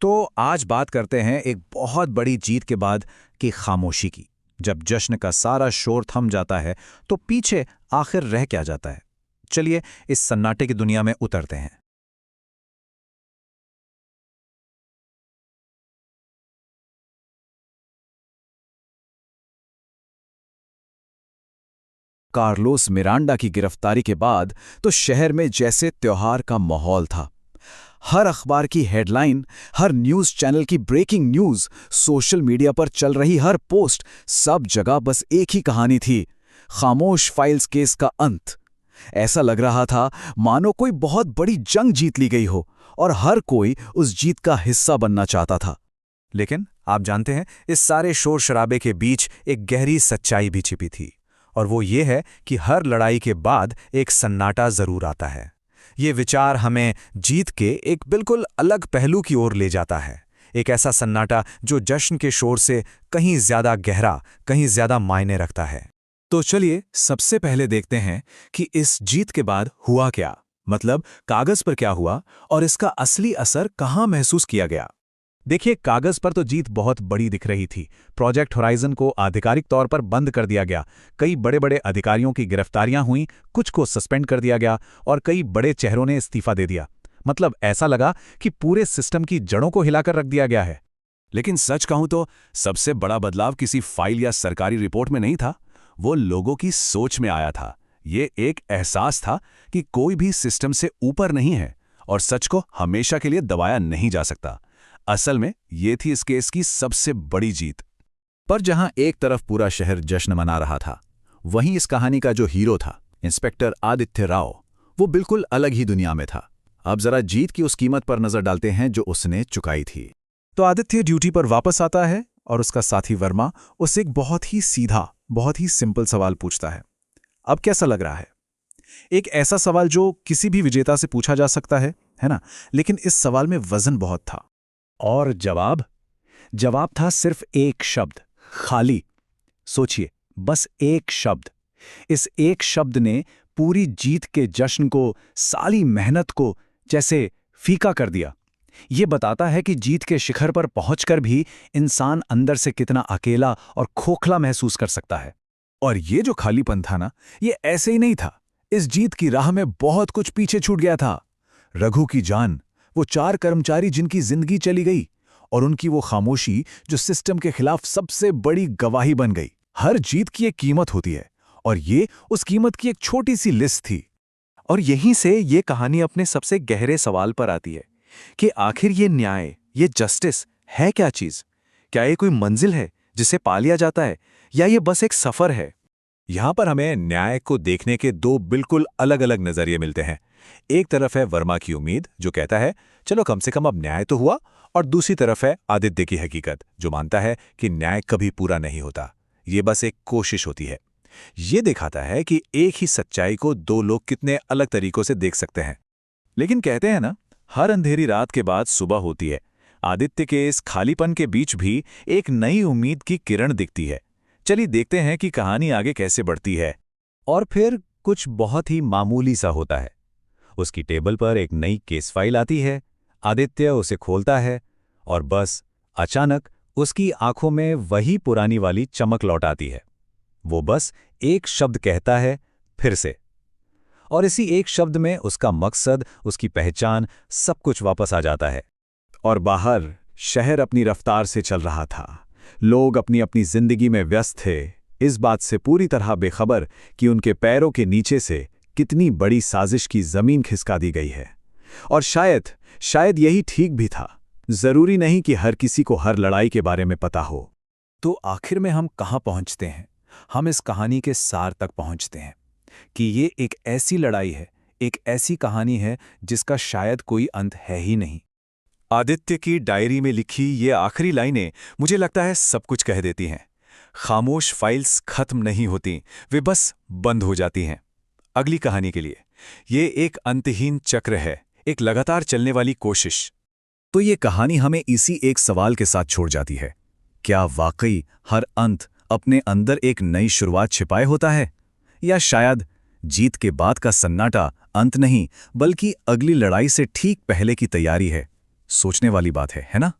तो आज बात करते हैं एक बहुत बड़ी जीत के बाद की खामोशी की। जब जश्न का सारा शोर थम जाता है तो पीछे आखिर रह क्या जाता है। चलिए इस सन्नाटे की दुनिया में उतरते हैं। कार्लोस मिरांडा की गिरफ्तारी के बाद तो शहर में जैसे त्योहार का माहौल था। हर अखबार की हेडलाइन, हर न्यूज़ चैनल की ब्रेकिंग न्यूज़, सोशल मीडिया पर चल रही हर पोस्ट, सब जगह बस एक ही कहानी थी, खामोश फाइल्स केस का अंत। ऐसा लग रहा था मानो कोई बहुत बड़ी जंग जीत ली गई हो और हर कोई उस जीत का हिस्सा बनना चाहता था। लेकिन आप जानते हैं, इस सारे शोर शराबे के बीच एक गहरी सच्चाई भी छिपी थी, और वो ये है कि हर लड़ाई के बाद एक सन्नाटा जरूर आता है। ये विचार हमें जीत के एक बिल्कुल अलग पहलू की ओर ले जाता है। एक ऐसा सन्नाटा जो जश्न के शोर से कहीं ज्यादा गहरा, कहीं ज्यादा मायने रखता है। तो चलिए सबसे पहले देखते हैं कि इस जीत के बाद हुआ क्या, मतलब कागज पर क्या हुआ और इसका असली असर कहाँ महसूस किया गया। देखिए, कागज पर तो जीत बहुत बड़ी दिख रही थी। प्रोजेक्ट होराइजन को आधिकारिक तौर पर बंद कर दिया गया, कई बड़े बड़े अधिकारियों की गिरफ्तारियां हुईं, कुछ को सस्पेंड कर दिया गया और कई बड़े चेहरों ने इस्तीफा दे दिया। मतलब ऐसा लगा कि पूरे सिस्टम की जड़ों को हिलाकर रख दिया गया है। लेकिन सच कहूं तो सबसे बड़ा बदलाव किसी फाइल या सरकारी रिपोर्ट में नहीं था, वो लोगों की सोच में आया था। ये एक एहसास था कि कोई भी सिस्टम से ऊपर नहीं है और सच को हमेशा के लिए दबाया नहीं जा सकता। असल में ये थी इस केस की सबसे बड़ी जीत। पर जहां एक तरफ पूरा शहर जश्न मना रहा था, वहीं इस कहानी का जो हीरो था, इंस्पेक्टर आदित्य राव, वो बिल्कुल अलग ही दुनिया में था। अब जरा जीत की उस कीमत पर नजर डालते हैं जो उसने चुकाई थी। तो आदित्य ड्यूटी पर वापस आता है और उसका साथी वर्मा उससे एक बहुत ही सीधा, बहुत ही सिंपल सवाल पूछता है। अब कैसा लग रहा है? एक ऐसा सवाल जो किसी भी विजेता से पूछा जा सकता है ना? लेकिन इस सवाल में वजन बहुत था। और जवाब था सिर्फ एक शब्द, खाली। सोचिए, बस एक शब्द। इस एक शब्द ने पूरी जीत के जश्न को, सारी मेहनत को जैसे फीका कर दिया। ये बताता है कि जीत के शिखर पर पहुंचकर भी इंसान अंदर से कितना अकेला और खोखला महसूस कर सकता है। और ये जो खालीपन था ना, ये ऐसे ही नहीं था। इस जीत की राह में बहुत कुछ पीछे छूट गया था। रघु की जान, वो 4 कर्मचारी जिनकी जिंदगी चली गई, और उनकी वो खामोशी जो सिस्टम के खिलाफ सबसे बड़ी गवाही बन गई। हर जीत की एक कीमत होती है, और ये उस कीमत की एक छोटी सी लिस्ट थी। और यहीं से ये कहानी अपने सबसे गहरे सवाल पर आती है कि आखिर ये न्याय, ये जस्टिस है क्या चीज? क्या ये कोई मंजिल है जिसे पा लिया जाता है, या ये बस एक सफर है? यहां पर हमें न्याय को देखने के दो बिल्कुल अलग अलग नजरिए मिलते हैं। एक तरफ है वर्मा की उम्मीद जो कहता है चलो कम से कम अब न्याय तो हुआ, और दूसरी तरफ है आदित्य की हकीकत जो मानता है कि न्याय कभी पूरा नहीं होता, ये बस एक कोशिश होती है। ये दिखाता है कि एक ही सच्चाई को दो लोग कितने अलग तरीकों से देख सकते हैं। लेकिन कहते हैं ना, हर अंधेरी रात के बाद सुबह होती है। आदित्य के इस खालीपन के बीच भी एक नई उम्मीद की किरण दिखती है। चलिए देखते हैं कि कहानी आगे कैसे बढ़ती है। और फिर कुछ बहुत ही मामूली सा होता है। उसकी टेबल पर एक नई केस फाइल आती है। आदित्य उसे खोलता है और बस अचानक उसकी आंखों में वही पुरानी वाली चमक लौट आती है। वो बस एक शब्द कहता है, फिर से। और इसी एक शब्द में उसका मकसद, उसकी पहचान, सब कुछ वापस आ जाता है। और बाहर शहर अपनी रफ्तार से चल रहा था। लोग अपनी अपनी जिंदगी में व्यस्त थे, इस बात से पूरी तरह बेखबर कि उनके पैरों के नीचे से कितनी बड़ी साजिश की जमीन खिसका दी गई है। और शायद यही ठीक भी था। जरूरी नहीं कि हर किसी को हर लड़ाई के बारे में पता हो। तो आखिर में हम कहाँ पहुंचते हैं? हम इस कहानी के सार तक पहुंचते हैं कि ये एक ऐसी लड़ाई है, एक ऐसी कहानी है जिसका शायद कोई अंत है ही नहीं। आदित्य की डायरी में लिखी ये आखिरी लाइनें मुझे लगता है सब कुछ कह देती हैं। खामोश फाइल्स खत्म नहीं होती, वे बस बंद हो जाती हैं अगली कहानी के लिए। ये एक अंतहीन चक्र है, एक लगातार चलने वाली कोशिश। तो ये कहानी हमें इसी एक सवाल के साथ छोड़ जाती है, क्या वाकई हर अंत अपने अंदर एक नई शुरुआत छिपाए होता है, या शायद जीत के बाद का सन्नाटा अंत नहीं बल्कि अगली लड़ाई से ठीक पहले की तैयारी है। सोचने वाली बात है ना?